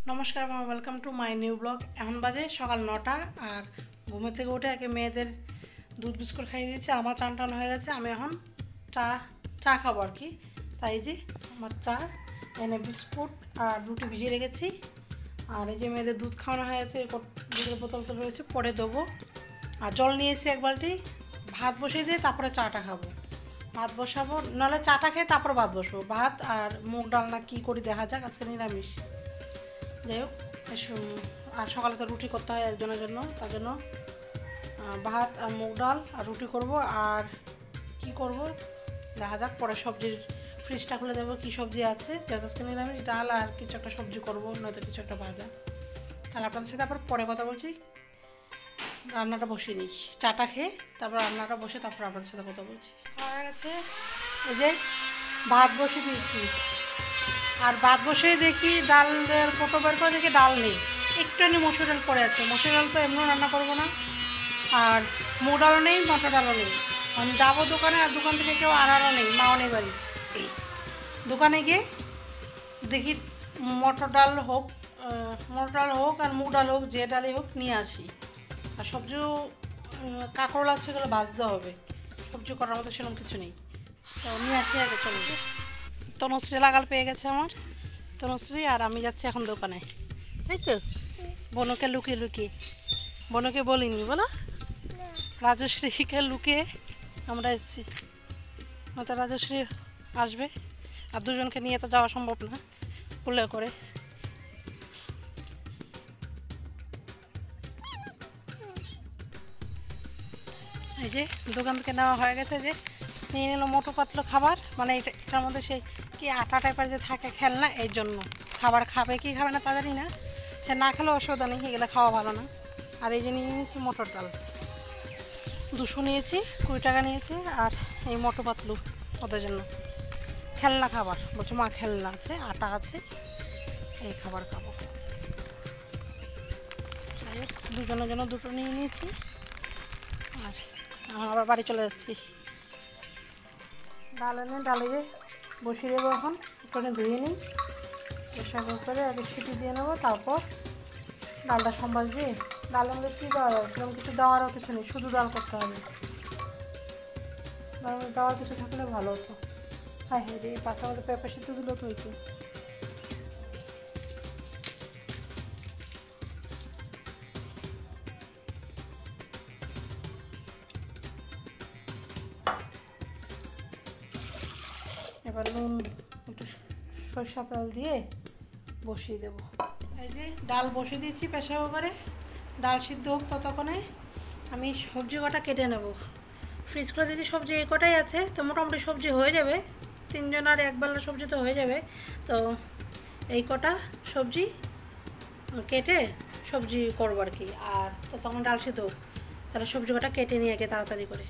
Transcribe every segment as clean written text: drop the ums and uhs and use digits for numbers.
নমস্কার, welcome to my new blog. এখন বাজে সকাল 9টা আর ঘুমের থেকে উঠে আগে মেয়েদের দুধ বিস্কুট খাইয়ে দিয়েছে। আমার চান টান হয়ে গেছে, আমি এখন চা চা খাবো আর কি। তাই যে আমার চা এনে বিস্কুট আর রুটি ভিজিয়ে রেখেছি। আর এই যে মেয়েদের দুধ খাওয়ানো হয়ে গেছে, দুধের বোতল তো রয়েছে, পরে দেবো। আর জল নিয়েছি এক বালতি, ভাত বসিয়ে দিয়ে তারপরে চাটা খাবো। ভাত বসাবো, নাহলে চাটা খেয়ে তারপর ভাত বসবো। ভাত আর মুগ ডাল না কী করি দেখা যাক, আজকে নিরামিষ। যাই হোক, আর সকালে তো রুটি করতে হয় একজনের জন্য, তার জন্য ভাত আর মুগ ডাল আর রুটি করব। আর কি করব দেখা যাক, পরে সবজির ফ্রিজটা খুলে দেবো কী সবজি আছে। যেহেতু আজকে নিরামিষ, ডাল আর কিছু একটা সবজি করবো, নয়তো কিছু একটা ভাজা। তাহলে আপনাদের সাথে আবার পরে কথা বলছি। রান্নাটা বসিয়ে নিই, চাটা খেয়ে তারপর রান্নাটা বসে তারপর আপনাদের সাথে কথা বলছি। হয়ে গেছে, এই যে ভাত বসিয়ে দিয়েছি। আর ভাত বসেই দেখি ডালের কত বের করে দেখি ডাল নেই, একটুখানি মসুর ডাল পড়ে আছে। মসুর ডাল তো এমনিও রান্না করবো না, আর মুগ ডালও নেই, মটর ডালও নেই। আমি যাবো দোকানে, আর দোকান থেকে কেউ আনারও নেই, মাও নেই বাড়ি। দোকানে গিয়ে দেখি মটর ডাল হোক আর মুগ ডাল হোক, যে ডালই হোক নিয়ে আসি। আর সবজিও কাঁকরোল আছে, এগুলো ভাজতে হবে। সবজি করার মতো সেরকম কিছু নেই, তো নিয়ে আসি আগে। চলবে, তনুশ্রী লাগাল পেয়ে গেছে আমার, তনুশ্রী আর আমি যাচ্ছি এখন দোকানে, তাই তো। বনুকে লুকিয়ে লুকিয়ে, বনুকে বলিনি বলো, রাজশ্রীকে লুকিয়ে আমরা এসেছি। নয়তো রাজশ্রী আসবে, আর দুজনকে নিয়ে তো যাওয়া সম্ভব না কুলে করে। এই যে দোকান থেকে নেওয়া হয়ে গেছে, যে নিয়ে নিল মোটো পাতলো খাবার, মানে এটার মধ্যে সেই কি আটা টাইপের যে থাকে খেলনা, এই জন্য। খাবার খাবে কি খাবে না তা জানি না, সে না খেলে অসুবিধা নেই, এগুলো খাওয়া ভালো না। আর এই যে নিয়ে নিয়েছি মটর ডাল, 200 নিয়েছি, 20 টাকা নিয়েছি। আর এই মোটো পাতলু ওদের জন্য খেলনা খাবার, বলছে মা খেলনা আছে, আটা আছে, এই খাবার খাবো। যাই হোক, দুজনের জন্য 2টো নিয়ে নিয়েছি। আর এখন আবার বাড়ি চলে যাচ্ছি। ডাল এনে ডালে বসিয়ে দেবো, এখন একটু ধুয়ে নিই, প্রেশার কুকারে আগে সিটি দিয়ে নেবো, তারপর ডালটা সম্বাস দিয়ে। ডালের মধ্যে কী দেওয়া যায়, সেরকম কিছু দেওয়ারও কিছু নেই, শুধু ডাল করতে হবে। ডালের মধ্যে দেওয়ার কিছু থাকলে ভালো হতো। হ্যাঁ হ্যাঁ, এই পাতার মধ্যে পেঁপে সিদ্ধ দিলেও তো হইতো। এবার নুন একটু সরষা তেল দিয়ে বসিয়ে দেবো। এই যে ডাল বসিয়ে দিয়েছি প্রেসার কুকারে, ডাল সিদ্ধ হোক ততক্ষণে আমি সবজি কটা কেটে নেব। ফ্রিজ করে দিয়েছি, সবজি এই কটাই আছে, তো মোটামুটি সবজি হয়ে যাবে, 3 জন আর একবেলা সবজি তো হয়ে যাবে। তো এই কটা সবজি কেটে সবজি করবো আর কি। আর তো তখন ডাল সিদ্ধ হোক, তাহলে সবজি কটা কেটে নিয়ে আগে তাড়াতাড়ি করে।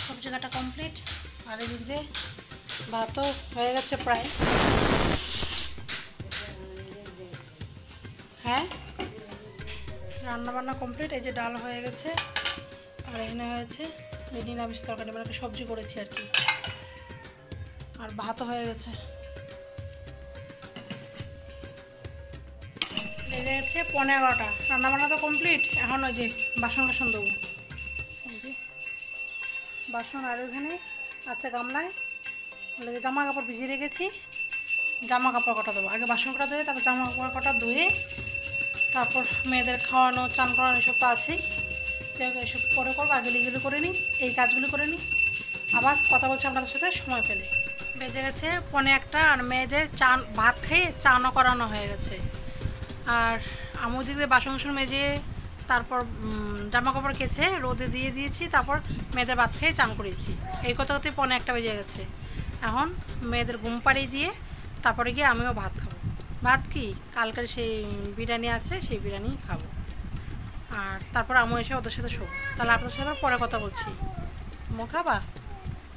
সবজি কাটা কমপ্লিট, আর এদিক দিয়ে ভাতও হয়ে গেছে প্রায়। হ্যাঁ রান্নাবান্না কমপ্লিট। এই যে ডাল হয়ে গেছে, আর এখানে হয়েছে নিরামিষ তরকারি, মানে একটা সবজি করেছি আর কি, আর ভাতও হয়ে গেছে। বেজে গেছে 11:30, রান্নাবান্না তো কমপ্লিট। এখন ওই যে বাসন দেবো। এই যে বাসন, আর ওখানে আছে গামলায় জামা কাপড় ভিজিয়ে রেখেছি, জামা কাপড় কটা দেবো। আগে বাসন কটা ধুয়ে তারপর জামা কাপড় কটা ধুয়ে তারপর মেয়েদের খাওয়ানো, চান করানো, এসব তো আছেই। এসব পরে করবো, আগে এগুলো করে নিই, এই কাজগুলো করে নিই, আবার কথা বলছি আপনাদের সাথে সময় পেলে। বেজে গেছে 11:30, আর মেয়েদের চান ভাত খেয়ে চানও করানো হয়ে গেছে। আর আমি ওদিকে বাসন মেজে তারপর জামা কাপড় কেচে রোদে দিয়ে দিয়েছি, তারপর মেয়েদের ভাত খেয়ে চান করিয়েছি। এই কথা হতে 11:30 বেজে গেছে। এখন মেয়েদের ঘুম পাড়িয়ে দিয়ে তারপরে গিয়ে আমিও ভাত খাবো। ভাত কি কালকের সেই বিরিয়ানি আছে, সেই বিরিয়ানি খাবো, আর তারপর আমি এসে ওদের সাথে শোবো। তাহলে আপনার সাথে আবার পরে কথা বলছি। মো খাবা?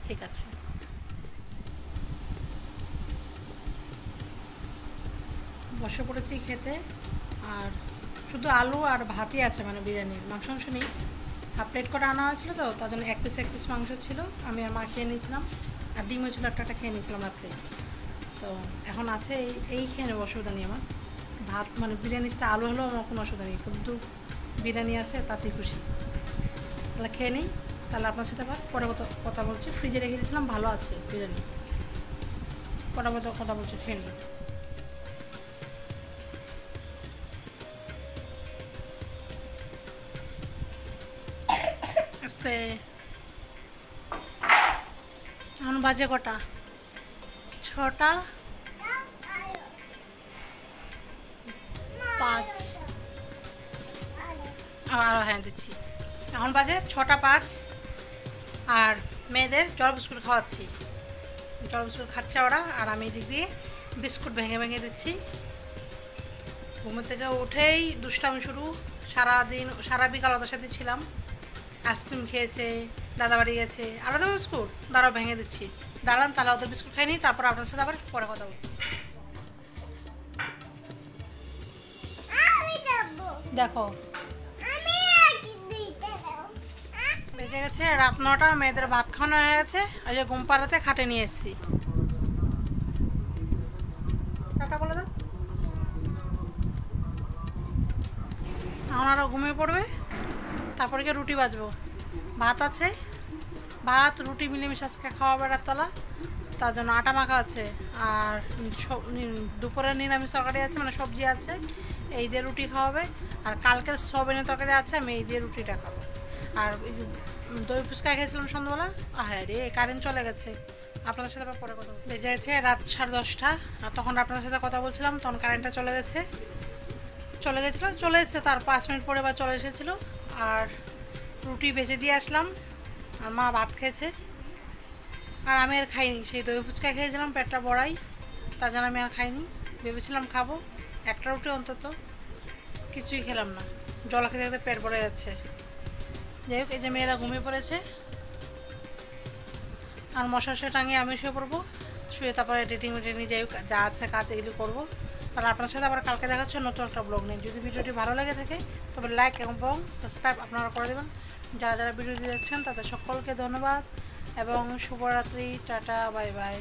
ঠিক আছে। বসে পড়েছি খেতে, আর শুধু আলু আর ভাতই আছে, মানে বিরিয়ানির মাংস নেই। হাফ প্লেট করে আনা হয়েছিলো তো, তার জন্য এক পিস মাংস ছিল, আমি আর মা খেয়ে নিয়েছিলাম, আর ডিমও ছিল একটা খেয়ে নিয়েছিলাম রাত্রে। তো এখন আছে, এই খেয়ে নেবো, অসুবিধা নেই আমার। ভাত মানে বিরিয়ানিতে আলু হলেও আমার কোনো অসুবিধা নেই, কিন্তু বিরিয়ানি আছে তাতেই খুশি। তাহলে খেয়ে নিই, তাহলে আপনার সাথে আবার পরে কথা বলছি। ফ্রিজে রেখে দিয়েছিলাম, ভালো আছে বিরিয়ানি। পরে কথা বলছি, খেয়ে নিই। আস্তে। এখন বাজে কটা? 6টা 5। আরও হ্যাঁ দিচ্ছি। এখন বাজে 6টা 5, আর মেয়েদের জল বিস্কুট খাওয়াচ্ছি। জল বিস্কুট খাচ্ছে ওরা, আর আমি এদিক দিয়ে বিস্কুট ভেঙে দিচ্ছি। ঘুমের থেকে উঠেই দুষ্টামি শুরু। সারা বিকাল ওদের সাথে ছিলাম। আইসক্রিম খেয়েছে, দাদাবাড়ি গেছে, আরও দেবো বিস্কুট, দাঁড়াও ভেঙে দিচ্ছি। দাঁড়ান, তাহলে ওদের বিস্কুট খাই নিই, তারপর আপনার সাথে আবার পরে কথা বলছি। দেখো বেজে গেছে রাত 9টা, মেয়েদের ভাত খাওয়ানো হয়ে গেছে। ওই যে ঘুম পাড়াতে খাটে নিয়ে এসেছি। টাটা বলে দাও। এখন আরও ঘুমিয়ে পড়বে, তারপরে গিয়ে রুটি বাজবো। ভাত আছে, ভাত রুটি মিলেমিশে আজকে খাওয়া বেড়ার তলা, তার জন্য আটা মাখা আছে। আর দুপুরের নিরামিষ তরকারি আছে, মানে সবজি আছে, এই দিয়ে রুটি খাওয়াবে। আর কালকের সয়াবিনের তরকারি আছে, আমি এই দিয়ে রুটিটা খাবো। আর দই ফুচকা খেয়েছিলাম সন্ধ্যাবেলা। হ্যাঁ রে, কারেন্ট চলে গেছে। আপনাদের সাথে পরে কথা বেজে গেছে রাত 10:30, আর তখন আপনাদের সাথে কথা বলছিলাম, তখন কারেন্টটা চলে গেছিলো। চলে এসছে, তার 5 মিনিট পরে বা চলে এসেছিলো। আর রুটি ভেজে দিয়ে আসলাম, আর মা ভাত খেয়েছে, আর আমি আর খাইনি। সেই দই ফুচকা খেয়েছিলাম পেটটা বড়াই, তার জন্য আমি আর খাইনি। ভেবেছিলাম খাবো একটা রুটি অন্তত, কিছুই খেলাম না। জল খেতে খেতে পেট ভরে যাচ্ছে। যাই হোক, এই যে মেয়েরা ঘুমিয়ে পড়েছে, আর মশা টাঙিয়ে আমি শুয়ে পড়বো। শুয়ে তারপরে এডিটিং যাই হোক যা আছে কাজ এগুলো করবো। তাহলে আপনার সাথে আবার কালকে দেখা হচ্ছে নতুন একটা ব্লগ নিয়ে। যদি ভিডিওটি ভালো লেগে থাকে তবে লাইক এবং সাবস্ক্রাইব আপনারা করে দেবেন। যারা ভিডিওটি দেখছেন তাদের সকলকে ধন্যবাদ এবং শুভরাত্রি। Tata, bye bye.